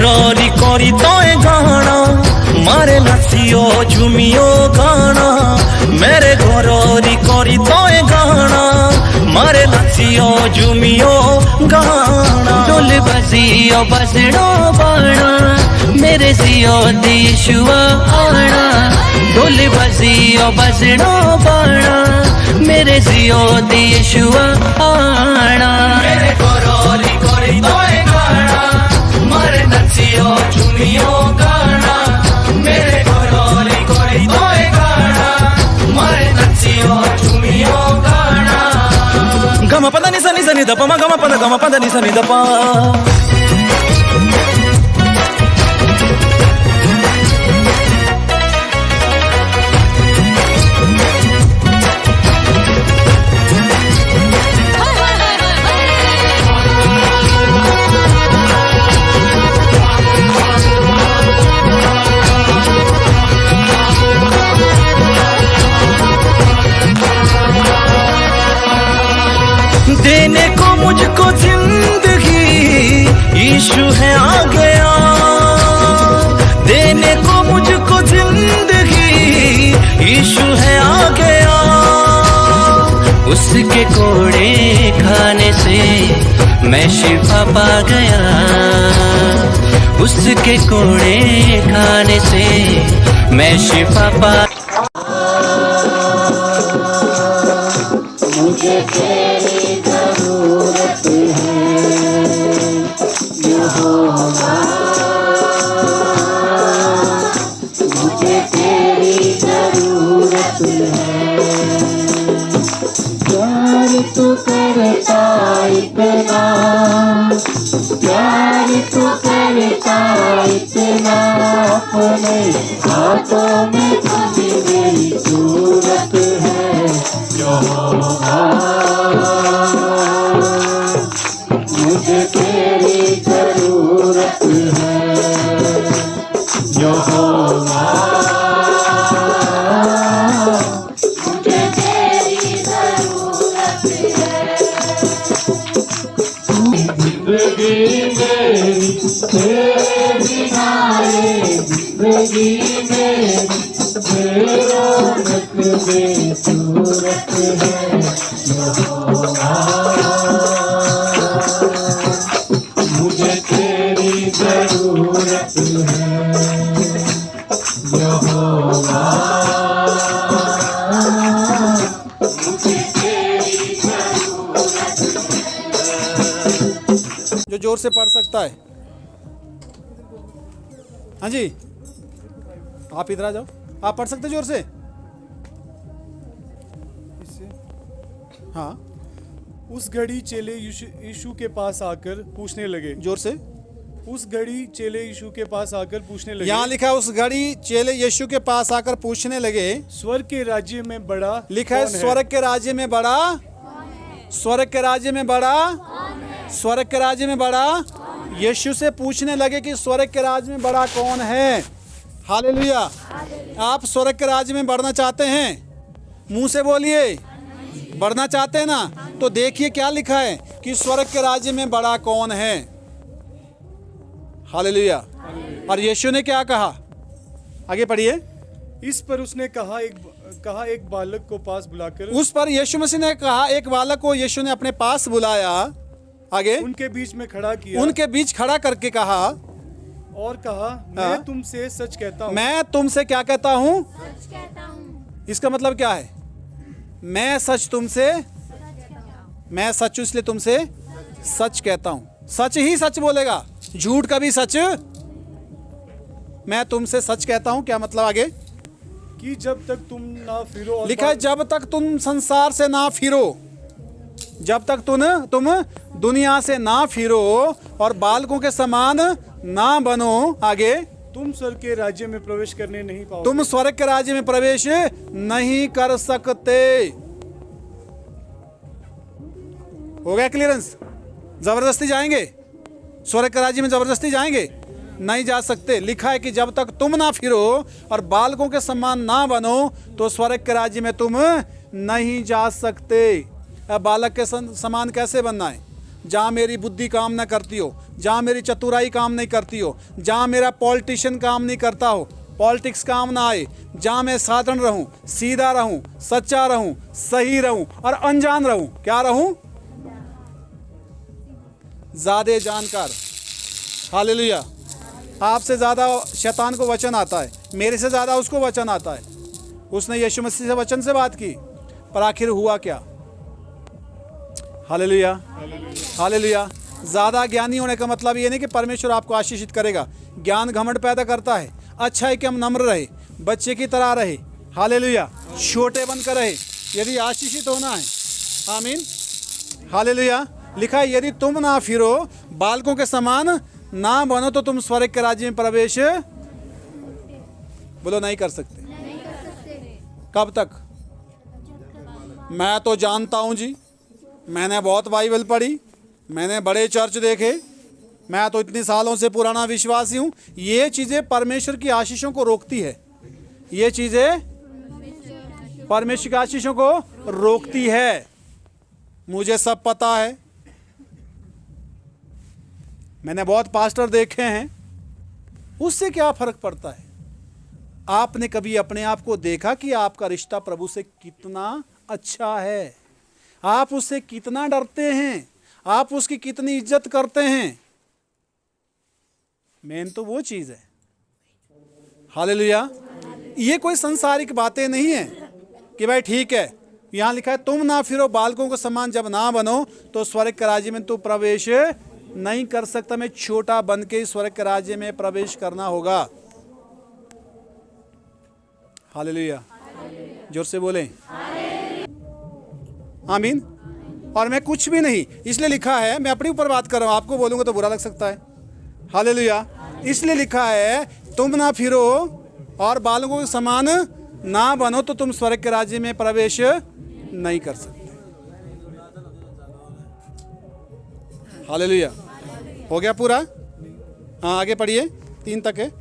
Rory कोरी तोए गाना मारे नसियो झुमियो गाना मेरे घरोरी कोरी तोए गाना मारे नसियो झुमियो गाना ढोल बजियो बजड़ो बाणा मेरे जियो दिशुआ आना ढोल बजियो बजड़ो बाणा मेरे जियो दिशुआ आना मेरे घरोरी कोरी तोए गाना मारे नचियो झुमियो गाना मेरे घरोरी कोरी तोए गाना मारे नचियो झुमियो गाना गम पद नि सनि दप म गम पद नि सनि दप देने को मुझको जिंदगी यीशु है आ गया देने को मुझको जिंदगी यीशु है आ गया उसके कोड़े खाने से मैं शिफा पा गया उसके कोड़े खाने से मैं शिफा पा मुझे तेरी जरूरत है यहोवा मुझे तेरी जरूरत है प्यार तू करता इतना प्यार तू करता इतना अपने हाथों में तुझी मेरी सूरत है यहोवा मुझे तेरी जरूरत है यहोवा मुझे तेरी जरूरत है जिंदगी मेरी तेरे बिना ये जिंदगी मेरी बेरौनक बेसूरत है यहोवा मुझे तेरी जरूरत है यहोवा मुझे तेरी जरूरत है। जो जोर से पढ़ सकता है हाँ जी आप इधर आ जाओ आप पढ़ सकते जोर से हाँ उस घड़ी चेले यीशु के पास आकर पूछने लगे जोर से उस घड़ी चेले यीशु के पास आकर पूछने लगे यहाँ लिखा है उस घड़ी चेले यीशु के पास आकर पूछने लगे स्वर्ग के राज्य में बड़ा लिखा है स्वर्ग के राज्य में बड़ा स्वर्ग के राज्य में बड़ा स्वर्ग के राज्य में बड़ा यीशु से पूछने लगे कि स्वर्ग के राज्य में बड़ा कौन है हालेलुया आप स्वर्ग के राज्य में बढ़ना चाहते हैं मुंह से बोलिए बढ़ना चाहते हैं ना तो देखिए क्या लिखा है कि स्वर्ग के राज्य में बड़ा कौन है हालेलुया और यीशु ने क्या कहा आगे पढ़िए इस पर उसने कहा एक बालक को पास बुलाकर उस पर यीशु मसीह ने कहा एक बालक को यीशु ने अपने पास बुलाया आगे उनके बीच में खड़ा किया उनके बीच खड़ा करके कहा और कहा मैं तुमसे सच कहता हूँ मैं तुमसे क्या कहता हूँ इसका मतलब क्या है मैं सच तुमसे मैं सच इसलिए तुमसे सच कहता हूँ सच ही सच बोलेगा झूठ कभी सच मैं तुमसे सच कहता हूँ क्या मतलब आगे कि जब तक तुम ना फिरो और लिखा है जब तक तुम संसार से ना फिरो, जब तक तुम दुनिया से ना फिरो और बालकों के समान ना बनो। आगे, तुम स्वर्ग के राज्य में प्रवेश करने नहीं पाओगे। तुम स्वर्ग के राज्य में प्रवेश नहीं कर सकते। हो गया क्लियरेंस? जबरदस्ती जाएंगे स्वर्ग के राज्य में? जबरदस्ती जाएंगे? नहीं जा सकते। लिखा है कि जब तक तुम ना फिरो और बालकों के समान ना बनो तो स्वर्ग के राज्य में तुम नहीं जा सकते। अब बालक के समान कैसे बनना है? जहाँ मेरी बुद्धि काम ना करती हो, जहाँ मेरी चतुराई काम नहीं करती हो, जहाँ मेरा पॉलिटिशियन काम नहीं करता हो, पॉलिटिक्स काम ना आए, जहाँ मैं साधारण रहूं, सीधा रहूं, सच्चा रहूं, सही रहूं और अनजान रहूं। क्या रहूं? ज़्यादा जानकार। हालेलुया। आपसे ज़्यादा शैतान को वचन आता है, मेरे से ज़्यादा उसको वचन आता है। उसने यीशु मसीह से वचन से बात की, पर आखिर हुआ क्या? Hallelujah, hallelujah. ज़्यादा ज्ञानी होने का मतलब ये नहीं कि परमेश्वर आपको आशीषित करेगा। ज्ञान घमंड पैदा करता है। अच्छा है कि हम नम्र रहे, बच्चे की तरह रहे। हालेलुया, छोटे बनकर रहे यदि आशीषित होना है। आमीन, हालेलुया। लिखा है यदि तुम ना फिरो, बालकों के समान ना बनो तो तुम स्वर्ग के राज्य में प्रवेश बोलो नहीं कर सकते। कब तक? मैं तो जानता हूं जी, मैंने बहुत बाइबल पढ़ी, मैंने बड़े चर्च देखे, मैं तो इतने सालों से पुराना विश्वासी हूं। ये चीज़ें परमेश्वर की आशीषों को रोकती है। ये चीज़ें परमेश्वर की आशीषों को रोकती है। मुझे सब पता है, मैंने बहुत पास्टर देखे हैं। उससे क्या फ़र्क पड़ता है? आपने कभी अपने आप को देखा कि आपका रिश्ता प्रभु से कितना अच्छा है? आप उससे कितना डरते हैं? आप उसकी कितनी इज्जत करते हैं? मेन तो वो चीज़ है। हालेलुया। ये कोई सांसारिक बातें नहीं है कि भाई ठीक है, यहाँ लिखा है तुम ना फिरो, बालकों के समान जब ना बनो तो स्वर्ग के राज्य में तू प्रवेश नहीं कर सकता। मैं छोटा बन के स्वर्ग के राज्य में प्रवेश करना होगा। हालेलुया, जोर से बोले आमीन। और मैं कुछ भी नहीं, इसलिए लिखा है, मैं अपने ऊपर बात कर रहा हूं, आपको बोलूंगा तो बुरा लग सकता है। हालेलुया। इसलिए लिखा है तुम ना फिरो और बालकों के समान ना बनो तो तुम स्वर्ग के राज्य में प्रवेश नहीं कर सकते। हालेलुया। हो गया पूरा? हाँ, आगे पढ़िए, 3 तक है।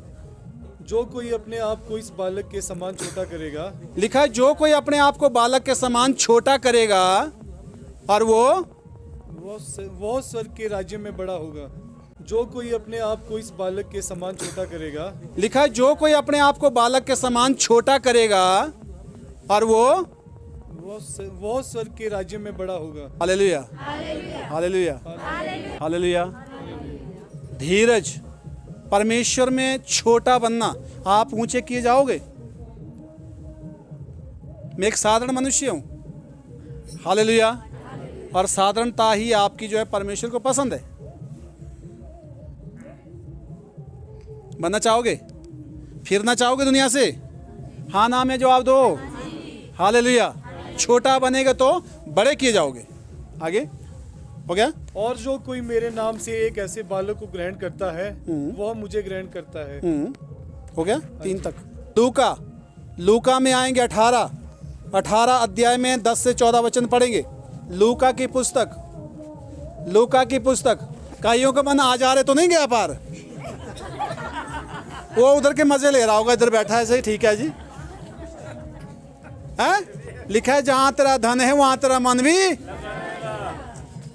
जो कोई अपने आप को इस बालक के समान छोटा करेगा। लिखा है जो कोई अपने आप को बालक के समान छोटा करेगा और वो स्वर्ग के राज्य में बड़ा होगा। जो कोई अपने आप को इस बालक के समान छोटा करेगा। लिखा है जो कोई अपने आप को बालक के समान छोटा करेगा और वो स्वर्ग के राज्य में बड़ा होगा। Hallelujah, hallelujah, hallelujah. धीरज, परमेश्वर में छोटा बनना। आप ऊंचे किए जाओगे। मैं एक साधारण मनुष्य हूं। हालेलुया। और साधारणता ही आपकी जो है परमेश्वर को पसंद है। बनना चाहोगे? फिरना चाहोगे दुनिया से? हाँ ना में जवाब दो। हालेलुया। छोटा बनेगा तो बड़े किए जाओगे। आगे हो गया। और जो कोई मेरे नाम से एक ऐसे बालक को ग्रहण करता है वह मुझे ग्रहण करता है। हो गया 3 तक। लूका में आएंगे 18 अध्याय में 10 से 14 वचन पढ़ेंगे। लूका की पुस्तक। काइयों का मन आ जा रहे तो नहीं गया पार? वो उधर के मजे ले रहा होगा, इधर बैठा है। सही, ठीक है जी। है लिखा है जहां तेरा धन है वहां तेरा मन भी।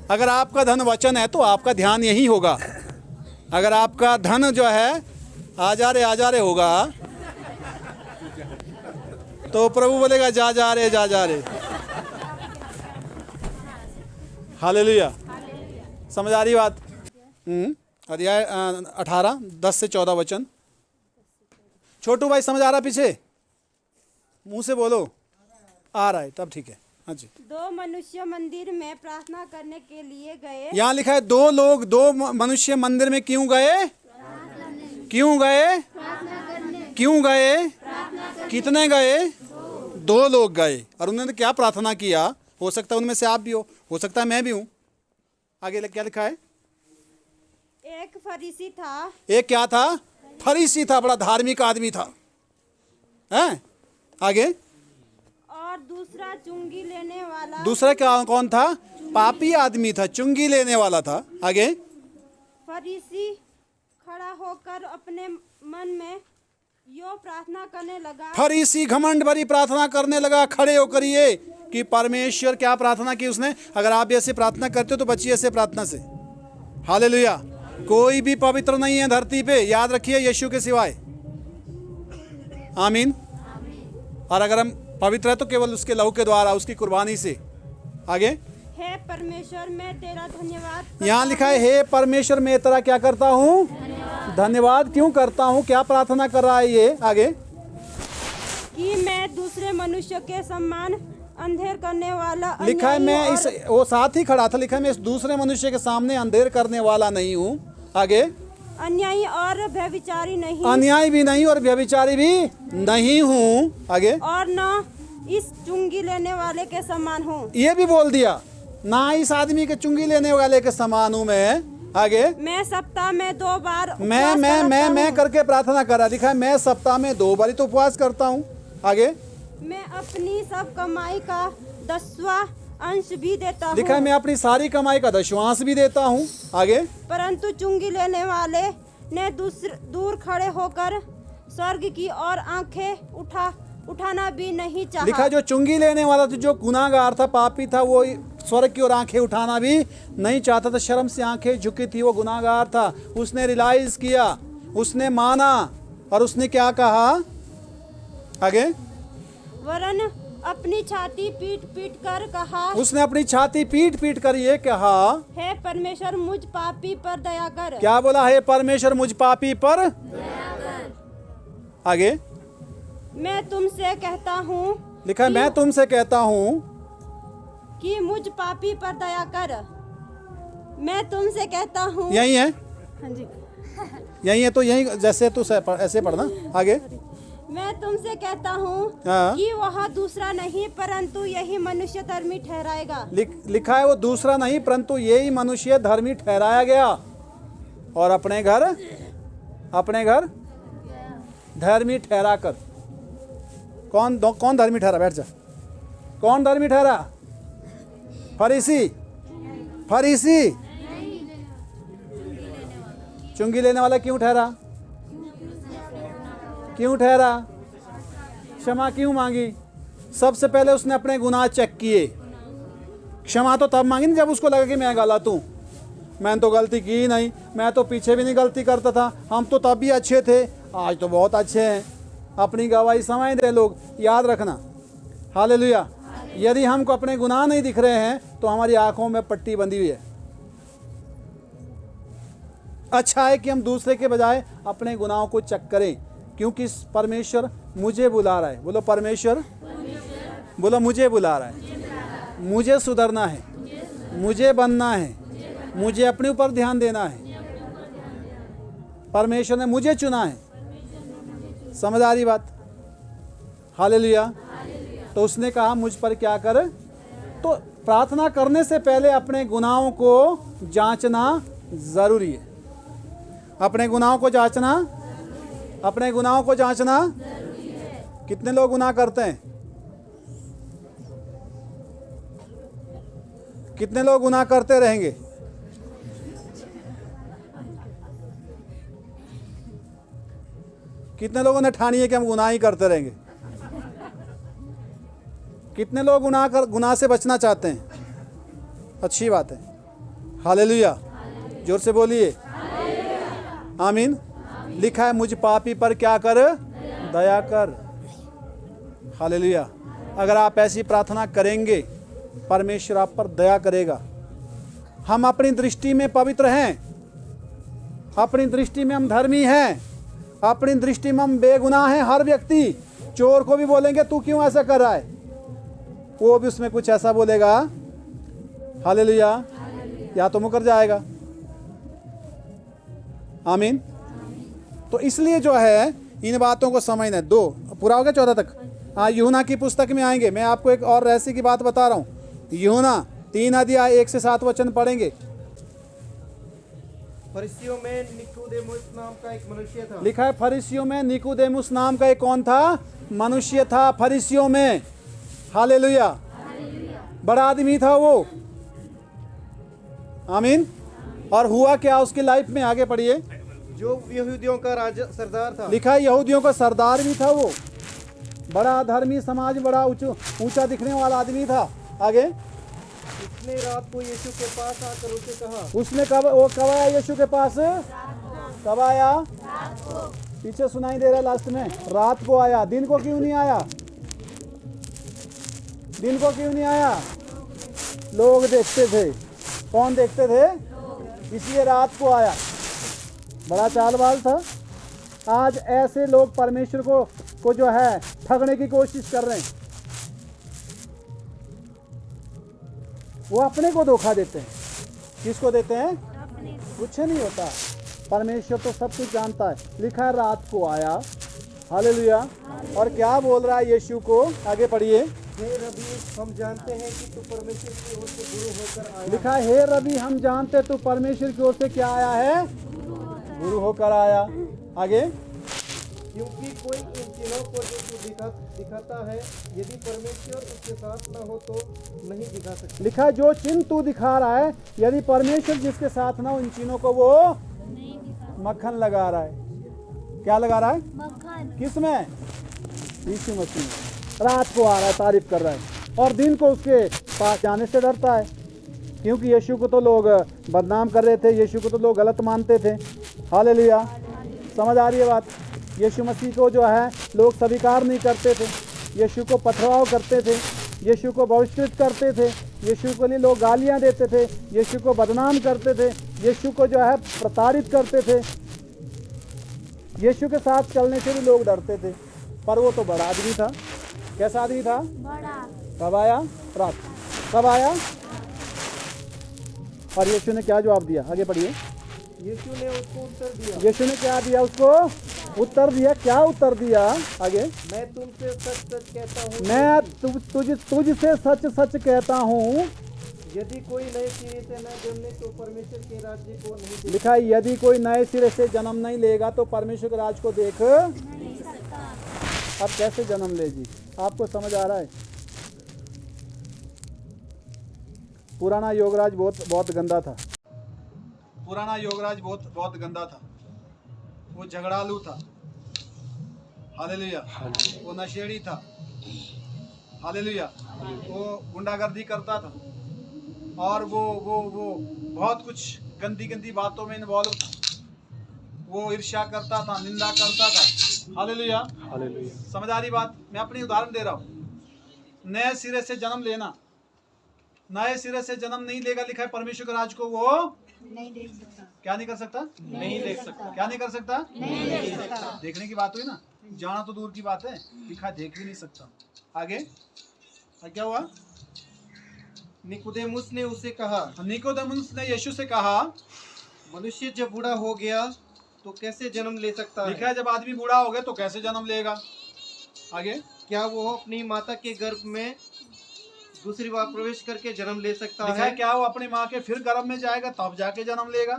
अगर आपका धन वचन है तो आपका ध्यान यही होगा। अगर आपका धन जो है आ जा रहे होगा तो प्रभु बोलेगा जा रहे। हालेलुया। समझ आ रही बात? अध्याय 18 10 से 14 वचन। छोटू भाई समझ आ रहा? पीछे मुंह से बोलो। आ रहा है तब ठीक है। हाँ जी। 2 मनुष्य मंदिर में प्रार्थना करने के लिए गए। यहाँ लिखा है 2 मनुष्य मंदिर में क्यों गए? कितने गए? 2 लोग गए और उन्होंने क्या प्रार्थना किया? हो सकता है उनमें से आप भी हो सकता है मैं भी हूं। आगे क्या लिखा है? एक फरीसी था, एक क्या था? फरीसी था, बड़ा धार्मिक आदमी था। हैं? आगे और दूसरा चुंगी लेने वाला। दूसरा क्या कौन था? पापी आदमी था, चुंगी लेने वाला था। आगे फरीसी खड़ा होकर अपने मन में यो प्रार्थना करने लगा। फरीसी घमंड भरी प्रार्थना करने लगा खड़े होकर ये कि परमेश्वर क्या प्रार्थना की उसने? अगर आप भी ऐसे प्रार्थना करते हो तो बचिए ऐसे प्रार्थना से। हालेलुया। कोई भी पवित्र नहीं है धरती पे, याद रखिए, यीशु के सिवाय। आमीन। और अगर हम पवित्र है तो केवल उसके लहू के द्वारा, उसकी कुर्बानी से। आगे हे परमेश्वर, मैं तेरा धन्यवाद करता यहाँ लिखा है, हे परमेश्वर मैं तेरा क्या करता हूँ? धन्यवाद क्यों करता हूँ? क्या प्रार्थना कर रहा है ये? आगे कि मैं दूसरे मनुष्य के सम्मान अंधेर करने वाला लिखा है, मैं अन्यायी इस वो साथ ही खड़ा था, लिखा है मैं इस दूसरे मनुष्य के सामने अंधेर करने वाला नहीं हूँ। आगे अन्यायी और व्यभिचारी नहीं, अन्याय भी नहीं और व्यभिचारी भी नहीं हूँ। आगे और न इस चुंगी लेने वाले के समान हूँ। ये भी बोल दिया, ना इस आदमी के चुंगी लेने वाले के समान हूँ मैं। आगे मैं सप्ताह में 2 बार मैं करके प्रार्थना कर रहा। लिखा है मैं सप्ताह में 2 बार तो उपवास करता हूँ। आगे मैं अपनी सब कमाई का 10वां अंश भी देता हूँ। लिखा है मैं अपनी सारी कमाई का 10वां भी देता हूँ। आगे परंतु चुंगी लेने वाले ने दूर खड़े होकर स्वर्ग की ओर आंखें उठाना भी नहीं चाहा। लिखा जो चुंगी लेने वाला था, जो गुनाहगार था, पापी था, वो स्वर्ग की ओर आंखें उठाना भी नहीं चाहता था। शर्म से आंखें झुकी थी, वो गुनाहगार था। उसने रियलाइज किया, उसने माना और उसने क्या कहा? आगे वरन अपनी छाती पीट पीट कर कहा, उसने अपनी छाती पीट पीट कर ये कहा, हे परमेश्वर मुझ पापी पर दया कर। क्या बोला? हे परमेश्वर मुझ पापी पर। आगे मैं तुमसे कहता हूँ, लिखा है मैं तुमसे कहता हूँ कि मुझ पापी पर दया कर। मैं तुमसे कहता हूँ। यही है, हाँ जी। यही है तो यही जैसे तो ऐसे पढ़ना। आगे मैं तुमसे कहता हूँ हाँ। कि वह दूसरा नहीं परंतु यही मनुष्य धर्मी ठहराएगा। लिखा है वो दूसरा नहीं परंतु यही मनुष्य धर्मी ठहराया गया और अपने घर धर्मी ठहरा कर। कौन धर्मी ठहरा? बैठ जा। कौन धर्मी ठहरा? फरीसी चुंगी लेने वाला क्यों ठहरा? क्षमा क्यों मांगी? सबसे पहले उसने अपने गुनाह चेक किए। क्षमा तो तब मांगी ना जब उसको लगा कि मैं गलत हूँ, मैंने तो गलती की ही नहीं, मैं तो पीछे भी नहीं गलती करता था, हम तो तब भी अच्छे थे, आज तो बहुत अच्छे हैं। अपनी गवाही समझ दे लोग, याद रखना। हालेलुया। यदि हमको अपने गुनाह नहीं दिख रहे हैं तो हमारी आंखों में पट्टी बंधी हुई है। अच्छा है कि हम दूसरे के बजाय अपने गुनाहों को चेक करें, क्योंकि परमेश्वर मुझे बुला रहा है। बोलो परमेश्वर, बोलो मुझे बुला रहा है। मुझे सुधरना है, मुझे बनना है, मुझे अपने ऊपर ध्यान देना है। परमेश्वर ने मुझे चुना है। समझ आ रही बात? हालेलुया। तो उसने कहा मुझ पर क्या कर। तो प्रार्थना करने से पहले अपने गुनाहों को जांचना जरूरी है। अपने गुनाहों को जांचना कितने लोग गुनाह करते हैं? कितने लोग गुनाह करते रहेंगे? कितने लोगों ने ठानी है कि हम गुनाह ही करते रहेंगे? कितने लोग गुनाह से बचना चाहते हैं? अच्छी बात है। हालेलुया। जोर से बोलिए आमीन। लिखा है मुझ पापी पर क्या कर? दया कर। हालेलुया। अगर आप ऐसी प्रार्थना करेंगे परमेश्वर आप पर दया करेगा। हम अपनी दृष्टि में पवित्र हैं, अपनी दृष्टि में हम धर्मी हैं, अपनी दृष्टि में हम बेगुनाह हैं। हर व्यक्ति चोर को भी बोलेंगे तू क्यों ऐसा कर रहा है, वो भी उसमें कुछ ऐसा बोलेगा। हालेलुया। या तो मुकर जाएगा। आमीन। तो इसलिए जो है इन बातों को समझना है। 2 पूरा हो गया 14 तक। हाँ, यूहन्ना की पुस्तक में आएंगे। मैं आपको एक और रहस्य की बात बता रहा हूँ। यूहन्ना 3 अध्याय 1 से 7 वचन पढ़ेंगे। फरिसियों में निकोदेमुस नाम का एक मनुष्य था। लिखा है फरिसियों में निकोदेमुस नाम का एक कौन था? मनुष्य था फरिसियों में। हालेलुया। बड़ा आदमी था वो। आमीन। और हुआ क्या उसकी लाइफ में? आगे पढ़िए। जो यहूदियों का राजा सरदार था। लिखा है यहूदियों का सरदार भी था वो। बड़ा धर्मी समाज, बड़ा ऊंचा दिखने वाला आदमी था। आगे। उसने रात को यीशु के पास आकर उसे कहा। उसने कब आया यीशु के पास? कब आया? पीछे सुनाई दे रहा है लास्ट में, रात को आया। दिन को क्यों नहीं आया? दिन को क्यों नहीं आया? लोग देखते थे। कौन देखते थे? इसलिए रात को आया। बड़ा चालबाज था। आज ऐसे लोग परमेश्वर को जो है ठगने की कोशिश कर रहे हैं। वो अपने को धोखा देते हैं। किसको देते हैं? कुछ नहीं होता। परमेश्वर तो सब कुछ जानता है। लिखा है रात को आया। हालेलुया। और क्या बोल रहा है यीशु को? आगे पढ़िए। हे रबी, हम जानते हैं कि तू परमेश्वर की ओर से गुरु होकर आया। लिखा है हे रबी, हम जानते तू परमेश्वर की ओर से क्या आया है? गुरु होकर आया। आगे। क्योंकि कोई इन चिन्हों को जो तू दिखाता है, यदि परमेश्वर उसके साथ न हो तो नहीं दिखा सकता। लिखा है जो चिन्ह तू दिखा रहा है, यदि परमेश्वर जिसके साथ ना हो, इन चिन्हों को वो मक्खन लगा रहा है। क्या लगा रहा है? मक्खन। किसमें? यीशु मसीह में। रात को आ रहा है, तारीफ कर रहा है, और दिन को उसके पास जाने से डरता है, क्योंकि यीशु को तो लोग बदनाम कर रहे थे, यीशु को तो लोग गलत मानते थे। हालेलुया। समझ आ रही है बात? यीशु मसीह को जो है लोग स्वीकार नहीं करते थे, यीशु को पथराव करते थे, यीशु को बहिष्कृत करते थे, यीशु के लिए लोग गालियां देते थे, यीशु को बदनाम करते थे, यीशु को जो है प्रताड़ित करते थे। यीशु के साथ चलने से भी लोग डरते थे। पर वो तो बड़ा आदमी था। कैसा आदमी था? बड़ा। कब आया? रात। कब आया? और यीशु ने क्या जवाब दिया? आगे पढ़िए। यीशु ने उसको उत्तर दिया। यीशु ने क्या दिया उसको? उत्तर दिया। क्या उत्तर दिया? आगे। मैं तुमसे सच सच कहता हूँ, मैं तुझसे सच सच कहता हूँ, यदि कोई नए सिरे से न जन्मे तो परमेश्वर के राज्य को नहीं देख। लिखा है यदि कोई नए सिरे से जन्म नहीं लेगा तो परमेश्वर के राज को देख नहीं सकता। अब कैसे जन्म ले जी? आपको समझ आ रहा है? पुराना योगराज बहुत गंदा था। पुराना योगराज बहुत गंदा था। वो झगड़ालू था। हालेलुया। वो नशेड़ी था। हालेलुया। वो गुंडागर्दी करता था, और वो बहुत कुछ गंदी बातों में इन्वॉल्व था। वो ईर्ष्या करता था, निंदा करता था। हालेलुया। हालेलुया। समझ आ रही बात? मैं अपनी उदाहरण दे रहा हूँ। नए सिरे से जन्म लेना, नए सिरे से जन्म नहीं लेगा, लिखा है परमेश्वर के राज को वो नहीं देख सकता। क्या नहीं कर सकता? नहीं देख सकता। क्या नहीं कर सकता? नहीं देख सकता। देखने की बात हुई ना, जाना तो दूर की बात है, लिखा देख भी नहीं सकता। आगे क्या हुआ? निकोदेमुस ने उसे कहा। निकोदेमुस ने यीशु से कहा, मनुष्य जब बूढ़ा हो गया तो कैसे जन्म ले सकता है? लिखा है जब आदमी बूढ़ा हो गया तो कैसे जन्म लेगा? आगे। क्या वो अपनी माता के गर्भ में दूसरी बार प्रवेश करके जन्म ले सकता लिखा है है? क्या वो अपनी माँ के फिर गर्भ में जाएगा तब जाके जन्म लेगा?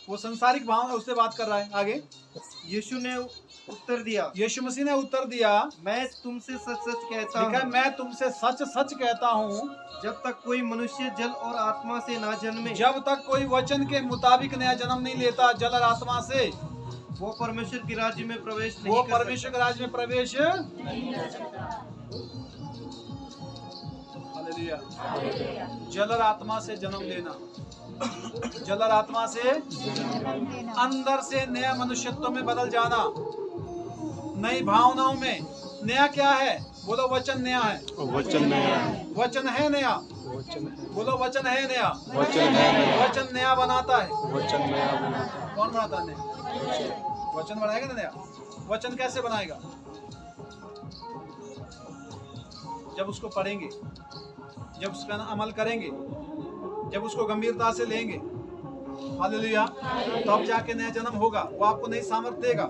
वो संसारिक भाव उससे बात कर रहा है। आगे। यीशु ने उत्तर दिया। यीशु मसीह ने उत्तर दिया, मैं तुमसे सच सच कहता लिखा है हूँ, मैं तुमसे सच सच कहता हूँ, जब तक कोई मनुष्य जल और आत्मा से ना जन्मे, जब तक कोई वचन के मुताबिक नया जन्म नहीं लेता जल और आत्मा से, वो परमेश्वर के राज्य में प्रवेश नहीं वो कर परमेश्वर के राज्य में प्रवेश नहीं कर सकता। हालेलुया। जल और आत्मा से जन्म लेना, जल और आत्मा से अंदर से नया मनुष्यत्व में बदल जाना, नई भावनाओं में। नया क्या है? बोलो वचन नया है। वचन नया है। वचन है नया। बोलो वचन है नया। वचन है। वचन नया बनाता है। वचन नया बनाता है। कौन बनाता है नया? वचन बनाएगा ना नया। वचन कैसे बनाएगा? जब उसको पढ़ेंगे, जब उसका अमल करेंगे, जब उसको गंभीरता से लेंगे। हालेलुया। तब जाके नया जन्म होगा। वो आपको नई सामर्थ देगा,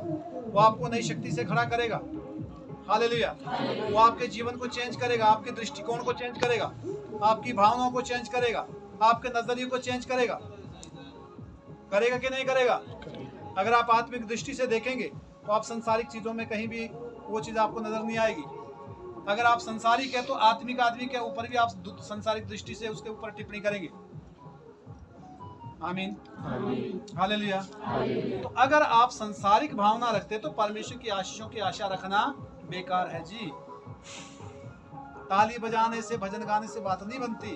वो आपको नई शक्ति से खड़ा करेगा। हालेलुया। वो आपके जीवन को चेंज करेगा, आपके दृष्टिकोण को चेंज करेगा, आपकी भावनाओं को चेंज करेगा, आपके नजरिए को चेंज करेगा। करेगा कि नहीं करेगा? अगर आप आत्मिक दृष्टि से देखेंगे तो आप संसारिक चीजों में कहीं भी वो चीज आपको नजर नहीं आएगी। अगर आप संसारिक है तो आत्मिक आदमी के ऊपर भी आप संसारिक दृष्टि से उसके ऊपर टिप्पणी करेंगे। आमीन, हालेलुया। तो अगर आप संसारिक भावना रखते तो परमेश्वर की आशीषों की आशा रखना बेकार है जी। ताली बजाने से, भजन गाने से बात नहीं बनती,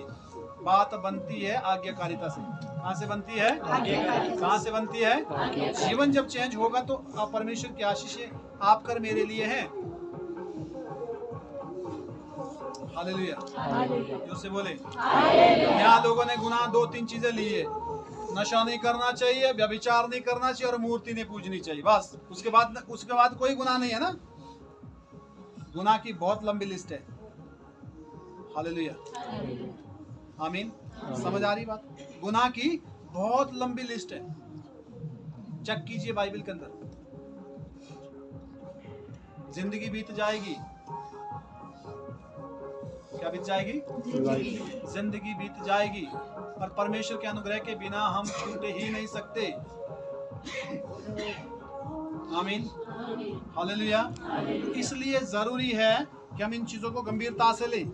बात बनती है आज्ञाकारिता से। कहाँ से बनती है? कहाँ से बनती है? जीवन जब चेंज होगा तो परमेश्वर की आशीषें आप कर मेरे लिए हैं। हालेलुया। जो से बोले यहाँ लोगों ने गुनाह 2-3 चीजें ली है। नशा नहीं करना चाहिए, व्यभिचार नहीं करना चाहिए और मूर्ति नहीं पूजनी चाहिए, बस। उसके बाद कोई गुनाह नहीं है ना। गुनाह की बहुत लंबी लिस्ट है। हालेलुया, आमीन। समझ आ रही बात? गुनाह की बहुत लंबी लिस्ट है। चेक कीजिए बाइबल के अंदर। जिंदगी बीत जाएगी, क्या बीत जाएगी? जिंदगी बीत जाएगी और परमेश्वर के अनुग्रह के बिना हम छूटे ही नहीं सकते। आमीन, हालेलुया। इसलिए जरूरी है कि हम इन चीजों को गंभीरता से लें।